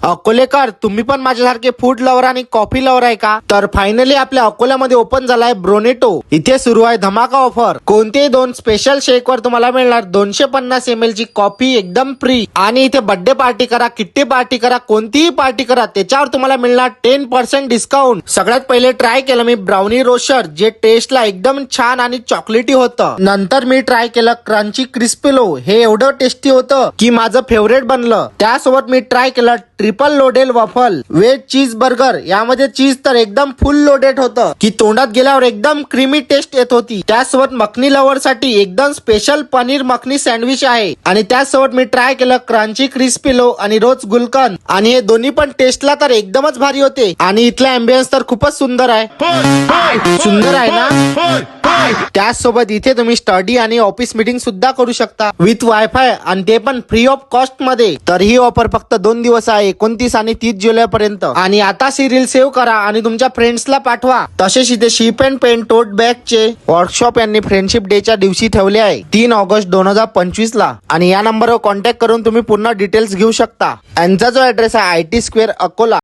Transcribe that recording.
अकोलेकर, तुम्ही पण माझ्यासारखे फूड लवर आणि कॉफी लवर आहे का? तर फायनली आपल्या अकोल्यामध्ये ओपन झालाय ब्रोनेटो. इथे सुरू आहे धमाका ऑफर. कोणतेही 2 स्पेशल शेक वर तुम्हाला मिळणार 250 ml ची कॉफी एकदम फ्री. आणि इथे बर्थडे पार्टी करा, किट्टी पार्टी करा, कोणतीही पार्टी करा, त्याच्यावर तुम्हाला मिळणार 10% डिस्काउंट. सगळ्यात पहिले ट्राय केलं मी ब्राउनी रोस्टर, जे टेस्टला एकदम छान आणि चॉकलेटी होतं. नंतर मी ट्राय केलं क्रंची क्रिस्पी लो, हे एवढं टेस्टी होतं की माझं फेवरेट बनलं. त्यासोबत मी ट्राय केलं ट्रिपल लोडेड वॉफल वेज चीज बर्गर. यामध्ये चीज तर एकदम फुल लोडेड होतं की तोंडात गेल्यावर एकदम क्रीमी टेस्ट येत होती. त्यासोबत मखनी लवर साठी एकदम स्पेशल पनीर मखनी सँडविच आहे. आणि त्यासोबत मी ट्राय केलं क्रंची क्रिस्पी लो आणि रोज गुलकंद. आणि हे दोन्ही पण टेस्टला तर एकदमच भारी होते. आणि इथला अँबियन्स तर खूपच सुंदर आहे. सुंदर आहे ना? त्याचसोबत इथे तुम्ही स्टडी आणि ऑफिस मीटिंग सुद्धा करू शकता विथ वायफाय, आणि ते पण फ्री ऑफ कॉस्ट मध्ये. तर ही ऑफर फक्त 2 दिवस आहे, 29 आणि 30 जुलै पर्यंत. आणि आता रील सेव्ह करा आणि तुमच्या फ्रेंड्सला पाठवा. तसेच इथे शिप अँड पेन टोट बॅगचे वर्कशॉप यांनी फ्रेंडशिप डेच्या दिवशी ठेवले आहे, 3 ऑगस्ट 2025 ला. आणि या नंबरवर कॉन्टॅक्ट करून तुम्ही पूर्ण डिटेल्स घेऊ शकता. यांचा जो ऍड्रेस आहे IT स्क्वेअर अकोला.